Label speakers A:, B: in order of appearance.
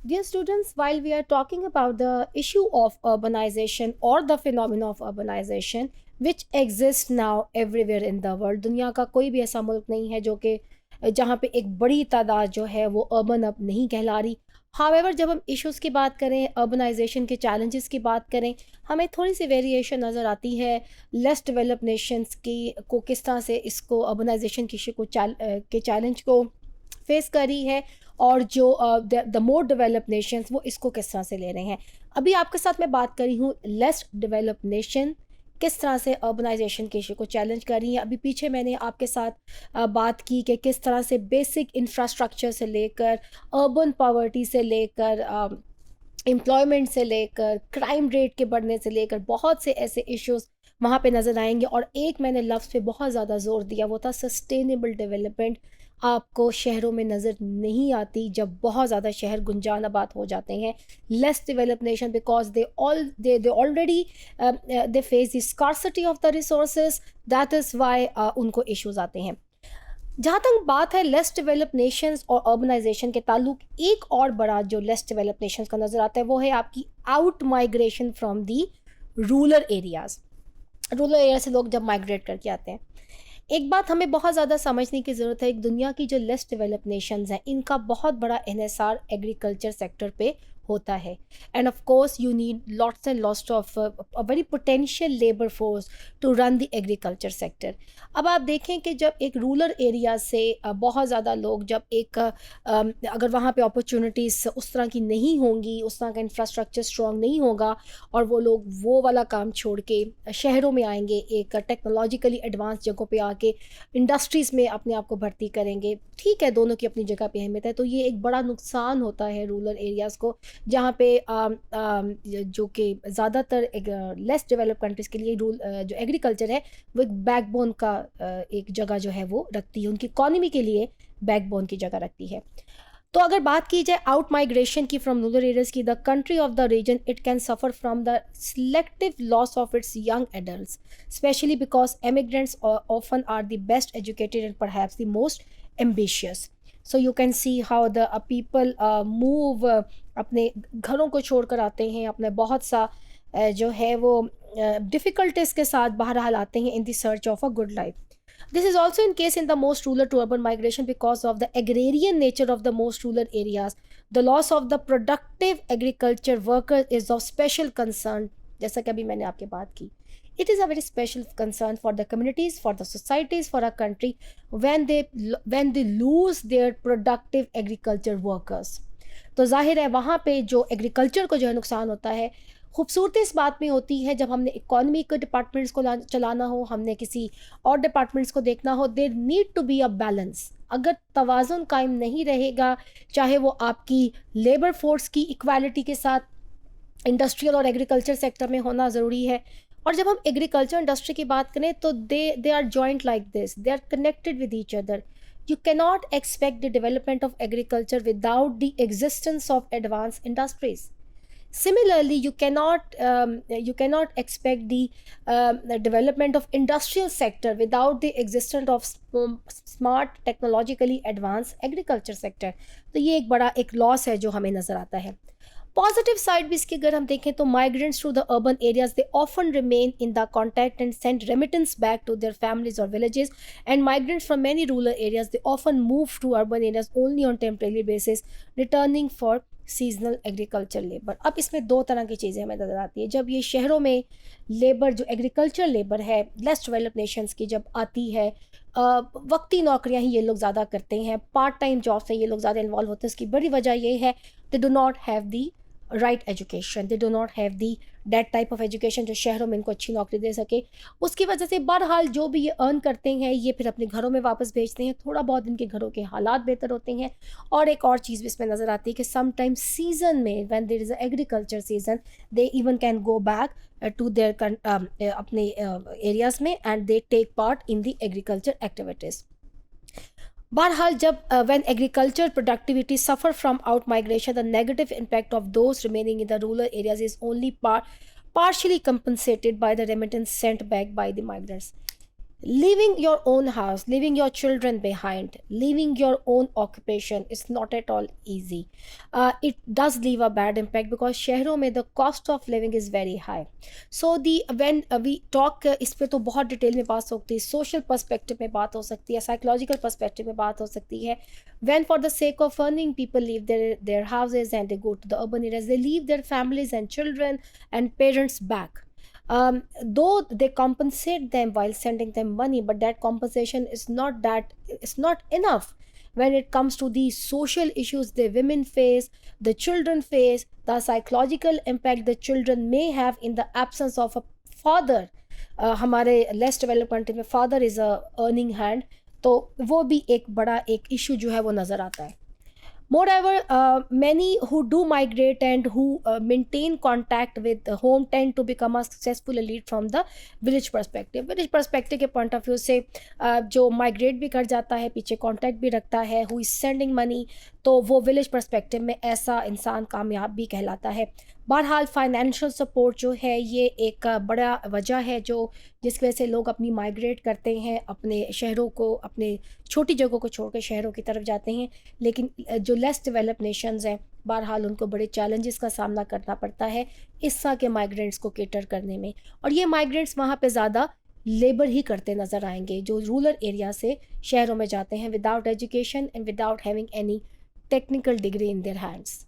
A: Dear students, while we are talking about the issue of urbanization or the phenomena of urbanization, which exists now everywhere in the world, दुनिया का कोई भी ऐसा मुल्क नहीं है जो कि जहाँ पे एक बड़ी तादाद जो है वो अर्बन अब नहीं कहला रही. हावेवर जब हम इश्यूज़ की बात करें, अर्बनाइजेशन के चैलेंजेस की बात करें, हमें थोड़ी सी वेरिएशन नज़र आती है लेस डेवलप नेशंस की को किस तरह से इसको अर्बनाइजेशन की इशू को के चैलेंज को फेस करी है, और जो द मोर डेवलप नेशंस वो इसको किस तरह से ले रहे हैं. अभी आपके साथ मैं बात करी हूँ लेस डेवलप नेशन किस तरह से अर्बनाइजेशन के इशू को चैलेंज कर रही हैं. अभी पीछे मैंने आपके साथ बात की कि किस तरह से बेसिक इंफ्रास्ट्रक्चर से लेकर अर्बन पॉवर्टी से लेकर एम्प्लॉयमेंट से लेकर क्राइम रेट के बढ़ने से लेकर बहुत से ऐसे इश्यूज वहाँ पे नज़र आएंगे. और एक मैंने लफ्ज़ पे बहुत ज़्यादा ज़ोर दिया, वो था सस्टेनेबल डेवलपमेंट. आपको शहरों में नज़र नहीं आती जब बहुत ज़्यादा शहर गुंजान आबाद हो जाते हैं. Less develop nation because they already they face the scarcity of the resources. That is why उनको इश्यूज आते हैं. जहाँ तक बात है लेस डेवलप नेशंस और अर्बनाइजेशन के ताल्लुक, एक और बड़ा जो लेस डेवलप नेशंस का नज़र आता है वो है आपकी out migration from the rural areas. Rural area से लोग जब माइग्रेट करके आते हैं, एक बात हमें बहुत ज़्यादा समझने की ज़रूरत है. एक दुनिया की जो लेस डेवलप नेशंस हैं इनका बहुत बड़ा इन्हिसार एग्रीकल्चर सेक्टर पे होता है. And of course you need lots and lots of a very potential labour force to run the agriculture sector. अब आप देखें कि जब एक रूरल एरिया से बहुत ज़्यादा लोग जब अगर वहाँ पे अपॉर्चुनिटीज़ उस तरह की नहीं होंगी, उस तरह का इंफ्रास्ट्रक्चर स्ट्रॉन्ग नहीं होगा, और वो लोग वो वाला काम छोड़ के शहरों में आएंगे, एक टेक्नोलॉजिकली एडवांस जगहों पे आके इंडस्ट्रीज़ में अपने आप को भर्ती करेंगे. ठीक है, दोनों की अपनी जगह पे अहमियत है. तो ये एक बड़ा नुकसान होता है रूरल एरियाज़ को, जहाँ पे जो कि ज़्यादातर एक लेस डेवलप कंट्रीज़ के लिए जो एग्रीकल्चर है वो एक बैकबोन का एक जगह जो है वो रखती है, उनकी इकॉनमी के लिए बैकबोन की जगह रखती है. तो अगर बात की जाए आउट माइग्रेशन की फ्रॉम रूरल एरियाज की, the country of the region it can suffer from the selective loss of its young adults, especially because emigrants often are the best educated and perhaps the most ambitious. So you can see how the people move, अपने घरों को छोड़कर आते हैं, अपने बहुत सा जो है वो डिफ़िकल्टीज़ के साथ बहरहाल आते हैं in the search of a good life. This is also in case in the most rural to urban migration because of the agrarian nature of the most rural areas. The loss of the productive agriculture workers is of special concern. जैसा कि अभी मैंने आपके बात की, it is a very special concern for the communities, for the societies, for a country when they lose their productive agriculture workers. तो जाहिर है वहाँ पे जो एग्रीकल्चर को जो है नुकसान होता है. खूबसूरती इस बात में होती है जब हमने इकोनॉमी के डिपार्टमेंट्स को चलाना हो, हमने किसी और डिपार्टमेंट्स को देखना हो, there need to be a balance. अगर तवाज़ुन कायम नहीं रहेगा, चाहे वो आपकी लेबर फोर्स की इक्वालिटी के साथ इंडस्ट्रियल और एग्रीकल्चर सेक्टर में होना ज़रूरी है. और जब हम एग्रीकल्चर इंडस्ट्री की बात करें तो they are joint like this, they are connected with each other. You cannot expect the development of agriculture without the existence of advanced industries. Similarly, you cannot expect the development of industrial sector without the existence of smart technologically advanced agriculture sector. तो ये एक बड़ा एक loss है जो हमें नज़र आता है. पॉजिटिव साइड भी इसकी अगर हम देखें तो migrants through the urban areas they often remain in the contact and send remittance back to their families और villages. And migrants from many rural areas they often move to urban areas only on temporary basis, returning for seasonal agriculture labour. अब इसमें दो तरह की चीज़ें हमें नज़र आती है. जब ये शहरों में लेबर जो एग्रीकल्चर लेबर है लेस डेवलप नेशंस की जब आती है, वक्ती नौकरियां ही ये लोग ज़्यादा करते हैं, पार्ट टाइम जॉब से ये लोग ज़्यादा इन्वॉल्व होते हैं. इसकी बड़ी वजह ये है they do not have the right education, they do not have the that type of education जो शहरों में इनको अच्छी नौकरी दे सके. उसकी वजह से बहरहाल जो भी ये अर्न करते हैं ये फिर अपने घरों में वापस भेजते हैं. थोड़ा बहुत इनके घरों के हालात बेहतर होते हैं. और एक और चीज़ भी इसमें नज़र आती है कि समटाइम्स सीजन में when there is a agriculture season they even can go back to their अपने एरियाज़ में and they take part in the agriculture activities. बहरहाल जब when agriculture productivity suffer from out migration, the negative impact of those remaining in the rural areas is only partially compensated by the remittance sent back by the migrants. Leaving your own house, leaving your children behind, leaving your own occupation is not at all easy. It does leave a bad impact because शहरों में the cost of living is very high. So the when we talk इस पे तो बहुत detail में बात हो सकती है, social perspective में बात हो सकती है, psychological perspective में बात हो सकती है. When for the sake of earning, people leave their houses and they go to the urban areas, they leave their families and children and parents back. Though they compensate them while sending them money, but that compensation is not enough when it comes to the social issues the women face, the children face, the psychological impact the children may have in the absence of a father. हमारे less developed country में father is a earning hand, तो वो भी एक बड़ा एक issue जो है वो नज़र आता है. Moreover, many who do migrate and who maintain contact with the home tend to become a successful elite from the village perspective. Village perspective के point of view से जो migrate भी कर जाता है, पीछे contact भी रखता है, who is sending money, तो वो village perspective में ऐसा इंसान कामयाब भी कहलाता है. बहरहाल फाइनेंशियल सपोर्ट जो है ये एक बड़ा वजह है जो जिसकी वजह से लोग अपनी माइग्रेट करते हैं, अपने शहरों को, अपने छोटी जगहों को छोड़ कर शहरों की तरफ जाते हैं. लेकिन जो लेस डेवलप्ड नेशंस हैं, बहरहाल उनको बड़े चैलेंजेस का सामना करना पड़ता है इस के माइग्रेंट्स को केटर करने में. और ये माइग्रेंट्स वहाँ पे ज़्यादा लेबर ही करते नज़र आएंगे जो रूरल एरिया से शहरों में जाते हैं without education and without having any technical degree in their hands.